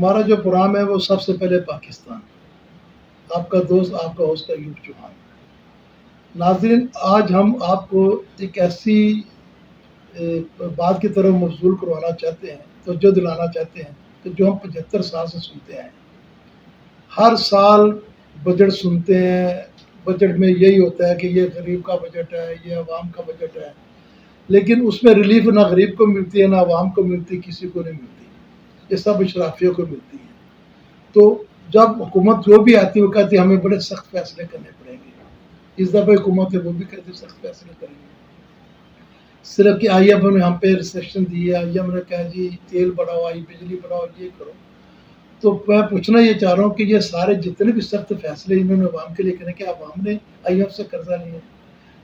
ہمارا جو پروگرام ہے وہ سب سے پہلے پاکستان، آپ کا دوست آپ کا ہوسٹ ایوب چوہان۔ ناظرین، آج ہم آپ کو ایک ایسی بات کی طرف مبذول کروانا چاہتے ہیں، توجہ دلانا چاہتے ہیں کہ جو ہم 75 سال سے سنتے ہیں۔ ہر سال بجٹ سنتے ہیں، بجٹ میں یہی ہوتا ہے کہ یہ غریب کا بجٹ ہے، یہ عوام کا بجٹ ہے، لیکن اس میں ریلیف نہ غریب کو ملتی ہے، نہ عوام کو ملتی، کسی کو نہیں ملتی، یہ سب اشرافیوں کو ملتی ہے۔ تو جب حکومت جو بھی آتی ہے وہ کہتی ہے ہمیں بڑے سخت فیصلے کرنے پڑیں گے، اس دفعہ حکومت ہے وہ بھی کہتی ہے سخت فیصلے کریں گے۔ صرف کہ آئی ایم نے ہم پہ ریسیپشن دی ہے، آئی ایم نے کہا جی تیل بڑھاؤ، آئی بجلی بڑھاؤ، یہ کرو۔ تو میں پوچھنا یہ چاہ رہا ہوں کہ یہ سارے جتنے بھی سخت فیصلے انہوں نے عوام کے لیے کرنے کہ عوام نے آئی ایم سے قرضہ لیا،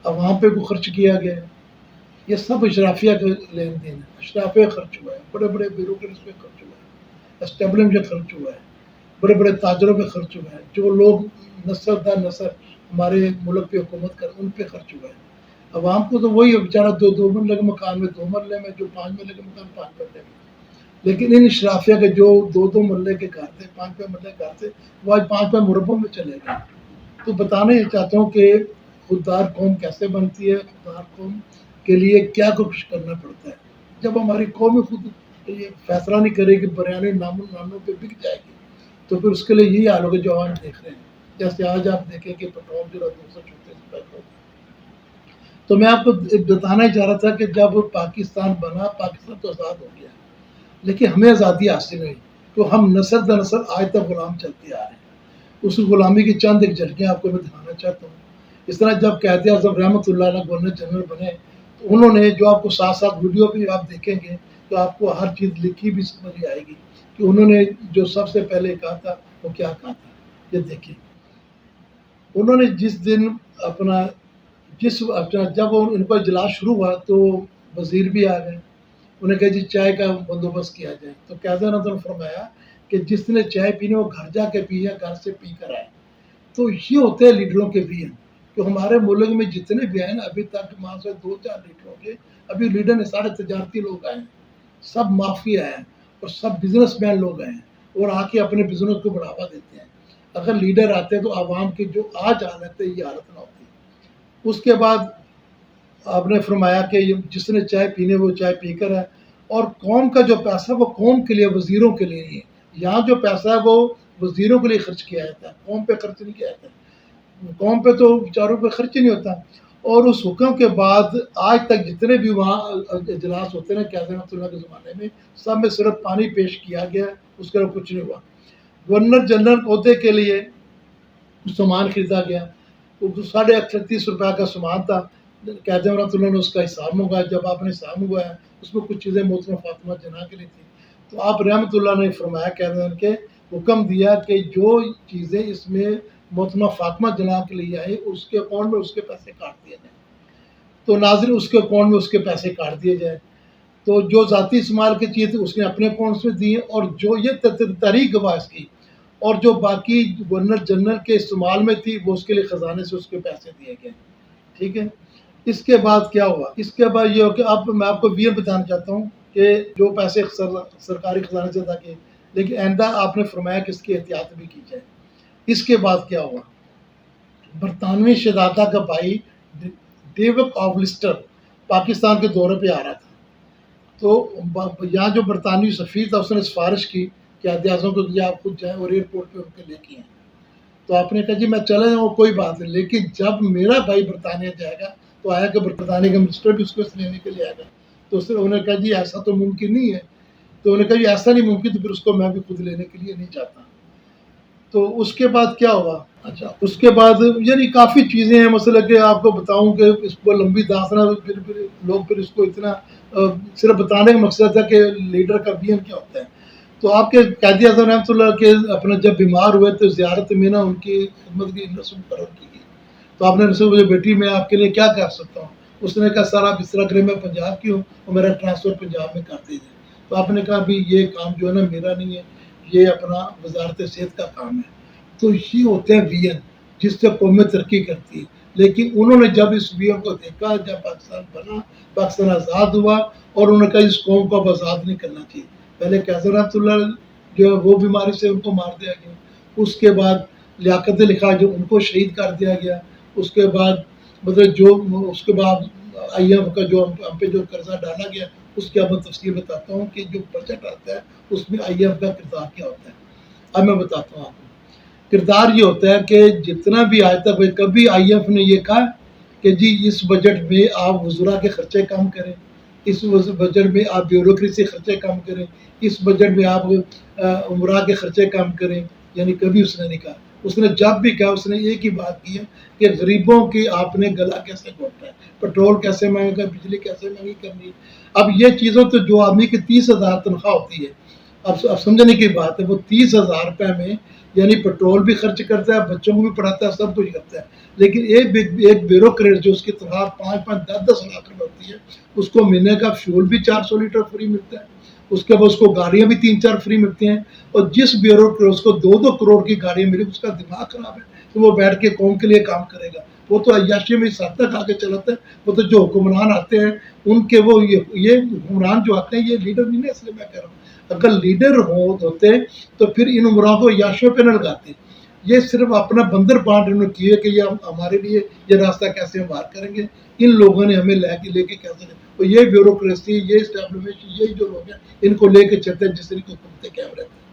عوام پہ کو خرچ کیا گیا ہے، یہ سب اشرافیہ کا لین دین ہے، اشرافیہ خرچ ہوا ہے، بڑے بڑے بیوروکریٹس پہ خرچ ہوا ہے، اسٹیبلش پہ خرچ ہوا ہے، بڑے بڑے تاجروں پہ خرچ ہوا ہے، جو لوگ نسل در نسل ہمارے ملک پہ حکومت کر ان پہ خرچ ہوا ہے۔ عوام کو تو وہی بیچارہ دو مرلے کے مکان میں 2 مرلے میں، جو 5 مرلے کے مکان 5 مرلے میں، لیکن ان اشرافیہ کے جو 2 مرلے کے گھر تھے، 5 مرلے کے گھر تھے، وہ آج 5 مربوں میں چلے گئے۔ تو بتانا یہ چاہتا ہوں کہ خوددار قوم کیسے بنتی ہے، خوددار قوم کے لیے کیا کچھ کرنا پڑتا ہے۔ جب ہماری قوم خود یہ فیصلہ نہیں کرے کہ بریانی نانوں پہ بک جائے گی، تو پھر اس کے لیے یہی حال ہوگا جو آج دیکھ رہے ہیں۔ جیسے آج آپ دیکھیں کہ پیٹرول جو ہے 234 روپے ہو گیا۔ تو میں آپ کو بتانا ہی چاہ رہا تھا کہ جب پاکستان بنا، پاکستان تو آزاد ہو گیا، لیکن ہمیں آزادی حاصل ہوئی تو ہم نسل در نسل آج تک غلام چلتے آ رہے ہیں۔ اس غلامی کی چند ایک جھلکیاں آپ کو میں دکھانا چاہتا ہوں۔ اس طرح جب قائد اعظم رحمۃ اللہ علیہ گورنر جنرل بنے تو انہوں نے جو آپ کو ساتھ ساتھ ویڈیو بھی آپ دیکھیں گے تو آپ کو ہر چیز لکھی بھی سمجھ آئے گی کہ انہوں نے جو سب سے پہلے کہا تھا وہ کیا کہا تھا۔ یہ دیکھیں، انہوں نے جس دن جب ان کا اجلاس شروع ہوا تو وزیر بھی آ گئے، انہیں کہا جی چائے کا بندوبست کیا جائے۔ تو قائد اعظم نے فرمایا کہ جس نے چائے پینی وہ گھر جا کے پی یا گھر سے پی کر آئے۔ تو یہ ہوتے ہیں لیڈروں کے بھی ہیں، جو ہمارے ملک میں جتنے بھی ہیں نا، ابھی تک وہاں سے 2-4 لیڈر ہوں گے، ابھی لیڈر نے سارے تجارتی لوگ آئے ہیں، سب مافیا ہیں اور سب بزنس مین لوگ آئے ہیں اور آ کے اپنے بزنس کو بڑھاوا دیتے ہیں۔ اگر لیڈر آتے تو عوام کی جو آج حالت ہے یہ حالت نہ ہوتی۔ اس کے بعد آپ نے فرمایا کہ جس نے چائے پینی وہ چائے پی کر ہے، اور قوم کا جو پیسہ وہ قوم کے لیے، وزیروں کے لیے نہیں ہے۔ یہاں جو پیسہ ہے وہ وزیروں کے لیے خرچ کیا جاتا ہے، قوم پہ خرچ نہیں کیا جاتا ہے، قوم پہ تو بیچاروں پہ خرچ نہیں ہوتا۔ اور اس حکم کے بعد آج تک جتنے بھی وہاں اجلاس ہوتے ہیں قائد رحمۃ اللہ کے زمانے میں، سب میں صرف پانی پیش کیا گیا، اس کے کچھ نہیں ہوا۔ گورنر جنرل عہدے کے لیے سامان خریدا گیا، وہ 38.5 روپے کا سامان تھا، قائد رحمۃ اللہ نے اس کا حساب منگوایا۔ جب آپ نے حساب منگوایا اس میں کچھ چیزیں محترمہ فاطمہ جناح کے لیے تھیں، تو آپ رحمۃ اللہ نے فرمایا قائد اعظم کے حکم دیا کہ جو چیزیں اس میں محترمہ فاطمہ جناح کے لیے آئی اس کے اکاؤنٹ میں اس کے پیسے کاٹ دیے جائیں۔ تو ناظرین اس کے اکاؤنٹ میں اس کے پیسے کاٹ دیے جائیں۔ تو جو ذاتی استعمال کی چیز تھی اس نے اپنے اکاؤنٹس میں دی، اور جو یہ تحریک گواہ کی اور جو باقی گورنر جنرل کے استعمال میں تھی وہ اس کے لیے خزانے سے اس کے پیسے دیے گئے۔ ٹھیک ہے، اس کے بعد کیا ہوا؟ اس کے بعد یہ ہو کہ اب میں آپ کو یہ بتانا چاہتا ہوں کہ جو پیسے سرکاری خزانے سے ادا کیے، لیکن آئندہ آپ نے فرمایا کہ اس کی احتیاط بھی کی جائے۔ اس کے بعد کیا ہوا؟ برطانوی شہزادہ کا بھائی ڈیوک آف لسٹر پاکستان کے دورے پہ آ رہا تھا، تو یہاں جو برطانوی سفیر تھا اس نے سفارش کی کہ قائد اعظم کو کہ آپ خود جائیں اور ایئرپورٹ پہ ان کے لے کے آئیں۔ تو آپ نے کہا جی میں چلا جاؤں کوئی بات نہیں، لیکن جب میرا بھائی برطانیہ جائے گا تو آیا کہ برطانیہ کا منسٹر بھی اس کو لینے کے لیے آئے گا۔ تو انہوں نے کہا جی ایسا تو ممکن نہیں ہے۔ تو انہوں نے کہا جی ایسا نہیں ممکن تو پھر اس کو میں بھی خود لینے کے لیے نہیں چاہتا۔ تو اس کے بعد کیا ہوا؟ اچھا، اس کے بعد یعنی کافی چیزیں ہیں، مثلا کہ آپ کو بتاؤں کہ اس کو لمبی داستان، پھر لوگ پھر اس کو اتنا صرف بتانے کا مقصد ہے کہ لیڈر کا ویژن کیا ہوتا ہے۔ تو آپ کے قائد اعظم رحمۃ اللہ کے اپنا جب بیمار ہوئے تو زیارت میں نا ان کی خدمت کی رسم مقرر کی گئی۔ تو آپ نے رسم مجھے بیٹی میں آپ کے لیے کیا کر سکتا ہوں؟ اس نے کہا سر آپ اس طرح کریں، میں پنجاب کی ہوں اور میرا ٹرانسفر پنجاب میں کر دیجیے۔ تو آپ نے کہا ابھی یہ کام جو ہے نا میرا نہیں ہے، یہ اپنا وزارت صحت کا کام ہے۔ تو یہ ہوتے ہیں ویژن جس سے قومیں ترقی کرتی ہے۔ لیکن انہوں نے جب اس ویژن کو دیکھا، جب پاکستان بنا، پاکستان آزاد ہوا، اور انہوں نے کہا اس قوم کو اب آزاد نہیں کرنا چاہیے۔ پہلے قائد رحمۃ اللہ جو ہے وہ بیماری سے ان کو مار دیا گیا. اس کے بعد لیاقت لکھا جو ان کو شہید کر دیا گیا. اس کے بعد مطلب جو اس کے بعد آئی ایم کا جو ہم پہ جو قرضہ ڈالا گیا اس کی اب میں تفصیل بتاتا ہوں کہ جو بجٹ آتا ہے اس میں آئی ایم کا کردار کیا ہوتا ہے. اب میں بتاتا ہوں آپ کو. کردار یہ ہوتا ہے کہ جتنا بھی آج تک کبھی آئی ایف نے یہ کہا کہ جی اس بجٹ میں آپ وزراء کے خرچے کم کریں, اس بجٹ میں آپ بیوروکریسی خرچے کم کریں, اس بجٹ میں آپ عمرہ کے خرچے کم کریں, یعنی کبھی اس نے نہیں کہا. اس نے جب بھی کہا اس نے ایک ہی بات کی ہے کہ غریبوں کی آپ نے گلا کیسے گھونٹنا ہے, پیٹرول کیسے مہنگا, بجلی کیسے مہنگی کرنی ہے. اب یہ چیزوں تو جو آدمی کی 30,000 تنخواہ ہوتی ہے, اب سمجھنے کی بات ہے, وہ 30,000 روپے میں یعنی پیٹرول بھی خرچ کرتا ہے, بچوں کو بھی پڑھاتا ہے, سب کچھ کرتا ہے. لیکن ایک بیوروکریٹ جو اس کی تنخواہ 5-5, 10-10 لاکھ روپے ہوتی ہے, اس کو مہینے کا فیول بھی 400 لیٹر فری ملتا ہے. اس کے بعد اس کو گاڑیاں بھی 3-4 فری ملتی ہیں. اور جس بیوروکریٹ اس کو 2-2 کروڑ کی گاڑیاں ملی, اس کا دماغ خراب ہے کہ وہ بیٹھ کے قوم کے لیے کام کرے گا. وہ تو عیاشی میں اس حد تک آگے چلاتا ہے. وہ تو جو حکمران آتے ہیں ان کے وہ یہ حکمران جو آتے ہیں یہ لیڈر نہیں ہے, اس لیے میں کہہ رہا ہوں اگر لیڈر ہوتے تو پھر ان عمراؤں کو عیاشیوں پہ نہ لگاتے. یہ صرف اپنا بندر بانٹ انہوں نے کیے کہ یہ ہمارے لیے یہ راستہ کیسے ہم پار کریں گے. ان لوگوں نے ہمیں لے کے کیسے, اور یہ بیوروکریسی, یہ اسٹیبلشمنٹ, یہی جو لوگ ہیں ان کو لے کے چلتے ہیں جس طریقے حکومتیں قائم رہتے ہیں.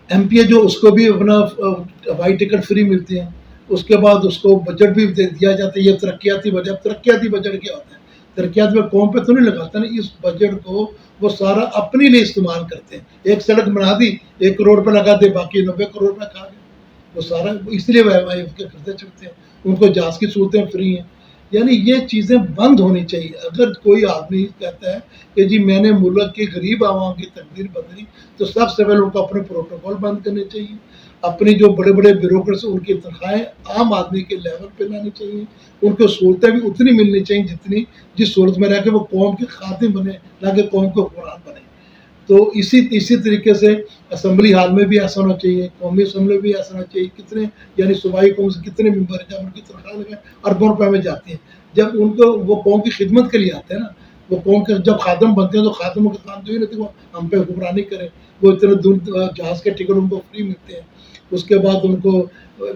ایم پی اے جو اس کو بھی اپنا ہوائی ٹکٹ فری ملتی ہیں. اس کے بعد اس کو بجٹ بھی دیا جاتا ہے. یہ ترقیاتی بجٹ, ترقیاتی بجٹ کیا ہوتا ہے؟ ترقیات میں قوم پہ تو نہیں لگاتا نا, اس بجٹ کو وہ سارا اپنے لیے استعمال کرتے ہیں. ایک سڑک بنا دی, 1 کروڑ روپے لگا دے, باقی 90 کروڑ روپے کھا گئے. وہ سارا اس لیے کے خرچے چلتے ہیں. ان کو جہاز کی سہولتیں فری ہیں. یعنی یہ چیزیں بند ہونی چاہیے. اگر کوئی آدمی کہتا ہے کہ جی میں نے ملک کی غریب عوام کی تقدیر بدلی, تو سب سے پہلے ان کو اپنے پروٹوکول بند کرنے چاہیے. اپنی جو بڑے بڑے بیوروکریٹس ان کی تنخواہیں عام آدمی کے لیول پہ لانی چاہیے. ان کو سہولتیں بھی اتنی ملنی چاہیے جتنی جس صورت میں رہ کے وہ قوم کے خادم بنے, نہ کہ قوم کے حکمران بنے. تو اسی طریقے سے اسمبلی ہال میں بھی ایسا ہونا چاہیے, قومی اسمبلی میں بھی ایسا ہونا چاہیے. کتنے یعنی صوبائی قوم سے کتنے ممبر ہیں, جب ان کی تنخواہ لگائیں اربوں روپے میں جاتی ہیں. جب ان کو وہ قوم کی خدمت کے لیے آتے ہیں نا, وہ قوم کے جب خادم بنتے ہیں تو خادموں کے کام تو یہ رہتے وہ ہم پہ حکمرانی کریں. وہ اتنے دور جہاز کے ٹکٹ ان کو فری ملتے ہیں. اس کے بعد ان کو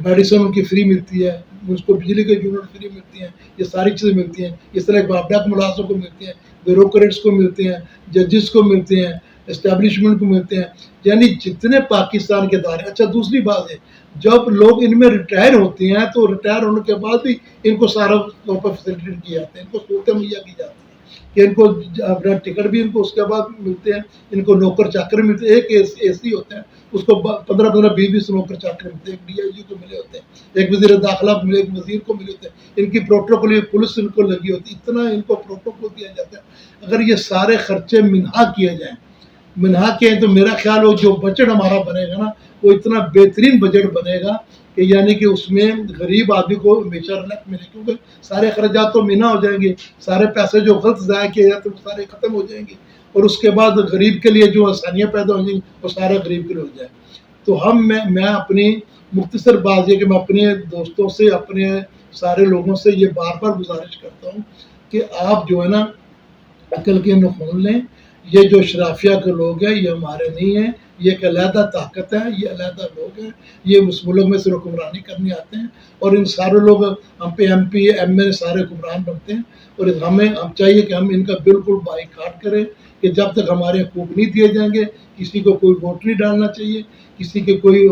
میڈیسن ان کی فری ملتی ہے, اس کو بجلی کے یونٹ فری ملتی ہیں. یہ ساری چیزیں ملتی ہیں. اس طرح بابڈاک ملازموں کو ملتی ہیں, بیوروکریٹس کو ملتے ہیں, ججز کو ملتے ہیں, اسٹیبلشمنٹ کو ملتے ہیں. یعنی جتنے پاکستان کے ادارے. اچھا دوسری بات ہے, جب لوگ ان میں ریٹائر ہوتے ہیں تو ریٹائر ہونے کے بعد بھی ان کو سارا طور پر فیسلٹیٹ کیے جاتے ہیں, ان کو سہولتیں مہیا کی جاتی ہیں کہ ان کو اپنا ٹکٹ بھی ان کو اس کے بعد ملتے ہیں. ان کو نوکر چاکر ملتے ہیں. ایک اے سی ہوتا ہے, اس کو 15-20 نوکر چاکر ملتے ہیں. ایک ڈی آئی جی کو ملے ہوتے ہیں, ایک وزیر داخلہ ملے, ایک وزیر کو ملے ہوتے ہیں. ان کی پروٹوکول پولیس ان کو لگی ہوتی ہے. اتنا ان کو پروٹوکول دیا جاتا ہے. اگر یہ سارے خرچے منہا کیے جائیں, منہا کے تو میرا خیال ہو جو بجٹ ہمارا بنے گا نا وہ اتنا بہترین بجٹ بنے گا کہ یعنی کہ اس میں غریب آدمی کو ہمیشہ رونق ملے, کیونکہ سارے اخراجات تو منہا ہو جائیں گے. سارے پیسے جو غلط ضائع کیے جاتے ہیں وہ سارے ختم ہو جائیں گے. اور اس کے بعد غریب کے لیے جو آسانیاں پیدا ہو جائیں گی وہ سارے غریب کے لیے ہو جائیں. تو میں اپنی مختصر بات یہ کہ میں اپنے دوستوں سے, اپنے سارے لوگوں سے یہ بار بار گزارش کرتا ہوں کہ آپ جو ہے نا عقل کے نخون لیں. یہ جو اشرافیہ کے لوگ ہیں یہ ہمارے نہیں ہیں, یہ ایک علیحدہ طاقت ہے, یہ علیحدہ لوگ ہیں. یہ اس ملک میں سے حکمرانی کرنے آتے ہیں اور ان سارے لوگ ہم پہ M P M L A سارے حکمران بنتے ہیں. اور ہم چاہیے کہ ہم ان کا بالکل بائیکاٹ کریں کہ جب تک ہمارے حقوق نہیں دیے جائیں گے کسی کو کوئی ووٹ نہیں ڈالنا چاہیے, کسی کے کوئی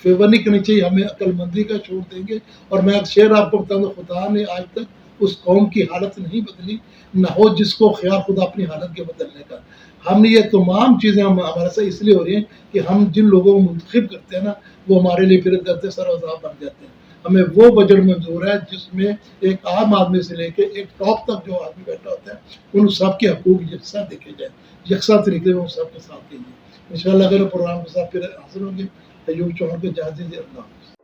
فیور نہیں کرنی چاہیے. ہمیں عقل مندی کا چھوڑ دیں گے. اور میں ایک شعر آپ کو بتاؤں گا, خدا نے آج تک اس قوم کی حالت نہیں بدلی, نہ ہو جس کو خیال خدا اپنی حالت کے بدلنے کا. ہم نے یہ تمام چیزیں ہمارے ساتھ اس لیے ہو رہی ہیں کہ ہم جن لوگوں کو منتخب کرتے ہیں نا وہ ہمارے لیے پھر درد سر عذاب بن جاتے ہیں. ہمیں وہ بجٹ منظور ہے جس میں ایک عام آدمی سے لے کے ایک ٹاپ تک جو آدمی بیٹھا ہوتا ہے ان سب کے حقوق یکساں دیکھے جائیں, یکساں طریقے میں سب کے ساتھ کیجیے. انشاءاللہ اگر پروگرام کے ساتھ پھر حاضر ہوں گے. ایوب چوہان کو اجازت دیجیے. اللہ حافظ.